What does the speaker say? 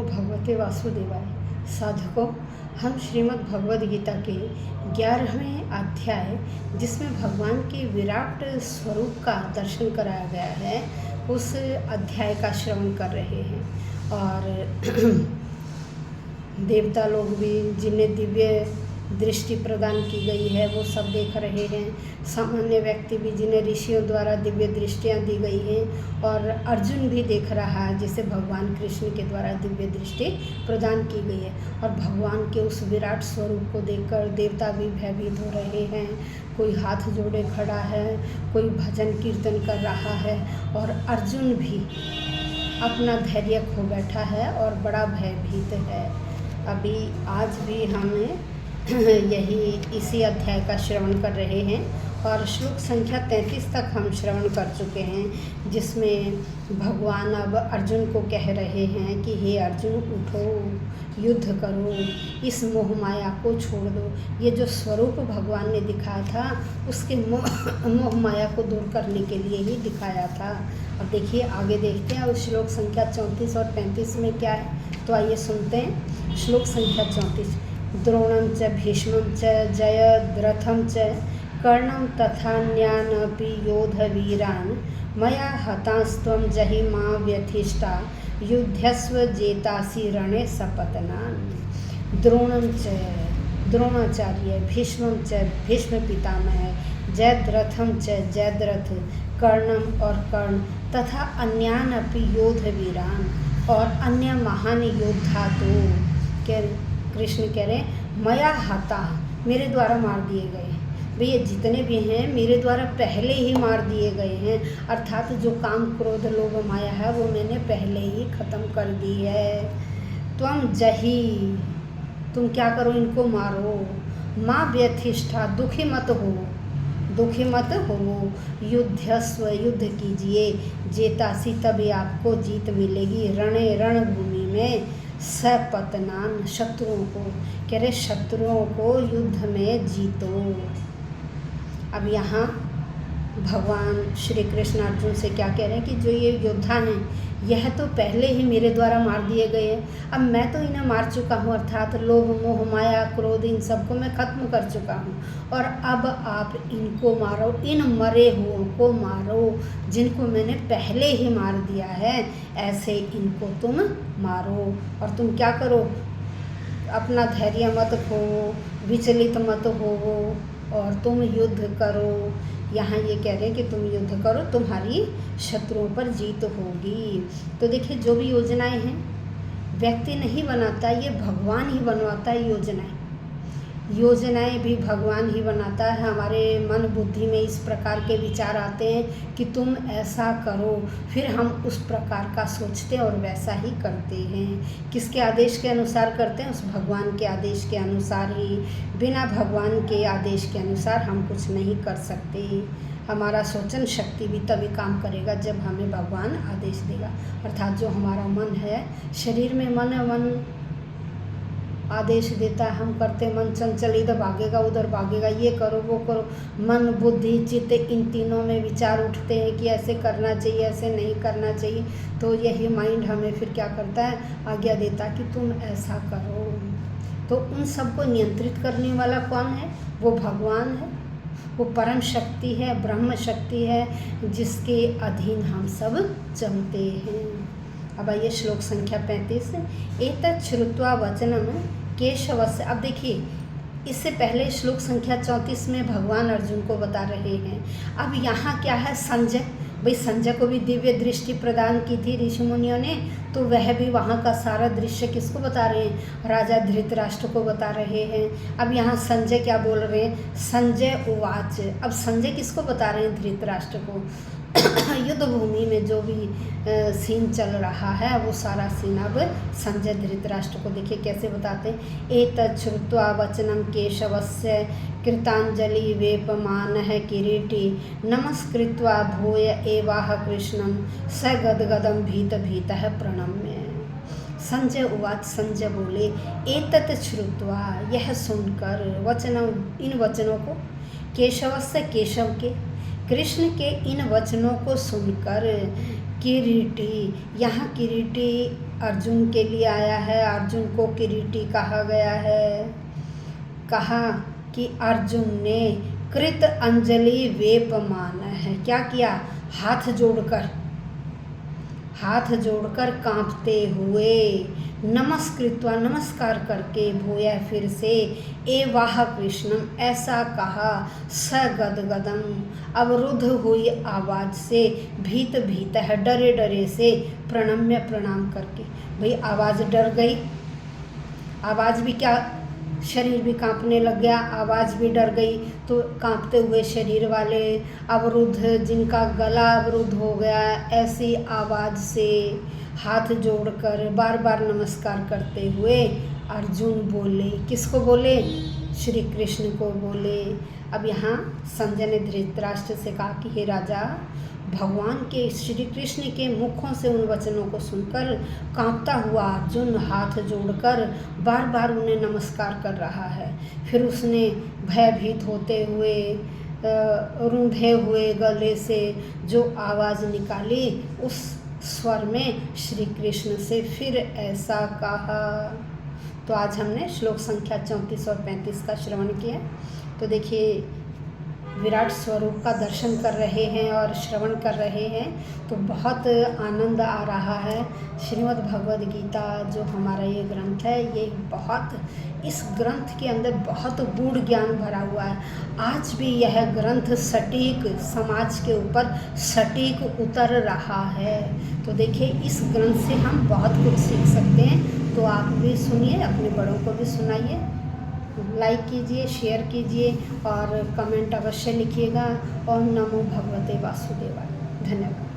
भगवते वासुदेवाय। साधकों, हम श्रीमद् भगवद गीता के 11वें अध्याय, जिसमें भगवान के विराट स्वरूप का दर्शन कराया गया है, उस अध्याय का श्रवण कर रहे हैं। और देवता लोग भी, जिन्हें दिव्य दृष्टि प्रदान की गई है, वो सब देख रहे हैं। सामान्य व्यक्ति भी, जिन्हें ऋषियों द्वारा दिव्य दृष्टियाँ दी गई हैं, और अर्जुन भी देख रहा है, जिसे भगवान कृष्ण के द्वारा दिव्य दृष्टि प्रदान की गई है। और भगवान के उस विराट स्वरूप को देखकर देवता भी भयभीत हो रहे हैं। कोई हाथ जोड़े खड़ा है, कोई भजन कीर्तन कर रहा है, और अर्जुन भी अपना धैर्य खो बैठा है और बड़ा भयभीत है। अभी आज भी हमें इसी अध्याय का श्रवण कर रहे हैं, और श्लोक संख्या 33 तक हम श्रवण कर चुके हैं, जिसमें भगवान अब अर्जुन को कह रहे हैं कि हे अर्जुन, उठो, युद्ध करो, इस मोह माया को छोड़ दो। ये जो स्वरूप भगवान ने दिखाया था, उसके मोह माया को दूर करने के लिए ही दिखाया था। और देखिए, आगे देखते हैं उस श्लोक संख्या 34 और 35 में क्या है। तो आइए सुनते हैं। श्लोक संख्या 34। द्रोणं च भीष्मं च जयद्रथं च कर्णं तथान्यानपि योधवीरान् मया हतास्त्वं जहि मा व्यथिष्ठा युध्यस्व जेतासि रणे सपत्नान्। द्रोणं च द्रोणाचार्य, भीष्मं च भीष्म पितामह, जयद्रथं च जयद्रथ, कर्णम और कर्ण, तथा अन्यानपि योधवीरान् और अन्य महान योद्धा। तो कृष्ण कह रहे हैं, मया हता, मेरे द्वारा मार दिए गए। भैया जितने भी हैं मेरे द्वारा पहले ही मार दिए गए हैं, अर्थात जो काम क्रोध लोभ माया है वो मैंने पहले ही ख़त्म कर दी है। त्वं जहि, तुम क्या करो, इनको मारो। माँ व्यथिष्ठा, दुखी मत हो, दुखी मत हो। युद्धस्व, युद्ध कीजिए। जेतासी, तभी आपको जीत मिलेगी। रणे, रणभूमि में। सपत्नान, शत्रुओं को, कह रहे शत्रुओं को युद्ध में जीतो। अब यहाँ भगवान श्री कृष्ण अर्जुन से क्या कह रहे हैं कि जो ये योद्धा हैं, यह तो पहले ही मेरे द्वारा मार दिए गए हैं। अब मैं तो इन्हें मार चुका हूँ, अर्थात लोभ मोह माया क्रोध, इन सबको मैं खत्म कर चुका हूँ। और अब आप इनको मारो, इन मरे हुओं को मारो, जिनको मैंने पहले ही मार दिया है, ऐसे इनको तुम मारो। और तुम क्या करो, अपना धैर्य मत खो, विचलित मत हो, और तुम युद्ध करो। यहाँ ये कह रहे हैं कि तुम युद्ध करो, तुम्हारी शत्रुओं पर जीत होगी। तो देखिए, जो भी योजनाएं हैं व्यक्ति नहीं बनाता, ये भगवान ही बनवाता है। योजनाएं भी भगवान ही बनाता है। हमारे मन बुद्धि में इस प्रकार के विचार आते हैं कि तुम ऐसा करो, फिर हम उस प्रकार का सोचते हैं और वैसा ही करते हैं। किसके आदेश के अनुसार करते हैं? उस भगवान के आदेश के अनुसार ही। बिना भगवान के आदेश के अनुसार हम कुछ नहीं कर सकते। हमारा सोचन शक्ति भी तभी काम करेगा जब हमें भगवान आदेश देगा, अर्थात जो हमारा मन है, शरीर में मन आदेश देता है, हम करते, मन चंचल, इधर भागेगा उधर भागेगा, ये करो वो करो। मन बुद्धि चित्त, इन तीनों में विचार उठते हैं कि ऐसे करना चाहिए, ऐसे नहीं करना चाहिए। तो यही माइंड हमें फिर क्या करता है, आज्ञा देता कि तुम ऐसा करो। तो उन सबको नियंत्रित करने वाला कौन है? वो भगवान है, वो परम शक्ति है, ब्रह्म शक्ति है, जिसके अधीन हम सब चलते हैं। अब आइए श्लोक संख्या 35। एतत् श्रुत्वा वचनम केशवस्य। अब देखिए, इससे पहले श्लोक संख्या 34 में भगवान अर्जुन को बता रहे हैं। अब यहाँ क्या है, संजय, भाई संजय को भी दिव्य दृष्टि प्रदान की थी ऋषि मुनियों ने, तो वह भी वहाँ का सारा दृश्य किसको बता रहे हैं? राजा धृतराष्ट्र को बता रहे हैं। अब यहाँ संजय क्या बोल रहे हैं? संजय उवाच। अब संजय किसको बता रहे हैं? धृतराष्ट्र को। युद्ध भूमि में जो भी सीन चल रहा है, वो सारा सीन अब संजय धृतराष्ट्र को देखिए कैसे बताते हैं। एतत् श्रुत्वा वचनम केशवस्य कृतांजलि वेपमानः किरीटी नमस्कृत्वा भूय एवाह कृष्णं स गदगदं भीतः प्रणम्य। संजय उवाच, संजय बोले, एतत् श्रुत्वा, यह सुनकर, वचनम, इन वचनों को, केशवस्य, केशव के, कृष्ण के इन वचनों को सुनकर, किरीटी, यहाँ किरीटी अर्जुन के लिए आया है। अर्जुन को किरीटी कहा गया है। कहा कि अर्जुन ने कृत अंजलि वेपमान है। क्या किया? हाथ जोड़कर कांपते हुए नमस्कृत्वा नमस्कार करके भूया फिर से एवाह कृष्णम ऐसा कहा सगदगदम अवरुद्ध हुई आवाज से भीत है डरे डरे से प्रणम्य प्रणाम करके। भाई आवाज़ डर गई, आवाज़ भी क्या, शरीर भी कांपने लग गया, आवाज़ भी डर गई। तो कांपते हुए शरीर वाले अवरुद्ध, जिनका गला अवरुद्ध हो गया, ऐसी आवाज़ से हाथ जोड़कर बार बार नमस्कार करते हुए अर्जुन बोले। किसको बोले? श्री कृष्ण को बोले। अब यहाँ संजय ने धृतराष्ट्र से कहा कि हे राजा, भगवान के श्री कृष्ण के मुखों से उन वचनों को सुनकर कांपता हुआ अर्जुन हाथ जोड़कर बार बार उन्हें नमस्कार कर रहा है। फिर उसने भयभीत होते हुए रूंधे हुए गले से जो आवाज़ निकाली, उस स्वर में श्री कृष्ण से फिर ऐसा कहा। तो आज हमने श्लोक संख्या 34 और 35 का श्रवण किया। तो देखिए, विराट स्वरूप का दर्शन कर रहे हैं और श्रवण कर रहे हैं तो बहुत आनंद आ रहा है। श्रीमद् भगवद गीता जो हमारा ये ग्रंथ है, ये इस ग्रंथ के अंदर बहुत गूढ़ ज्ञान भरा हुआ है। आज भी यह ग्रंथ सटीक समाज के ऊपर सटीक उतर रहा है। तो देखिए, इस ग्रंथ से हम बहुत कुछ सीख सकते हैं। तो आप भी सुनिए, अपने बड़ों को भी सुनाइए, लाइक कीजिए, शेयर कीजिए और कमेंट अवश्य लिखिएगा। ओम नमो भगवते वासुदेवाय। धन्यवाद।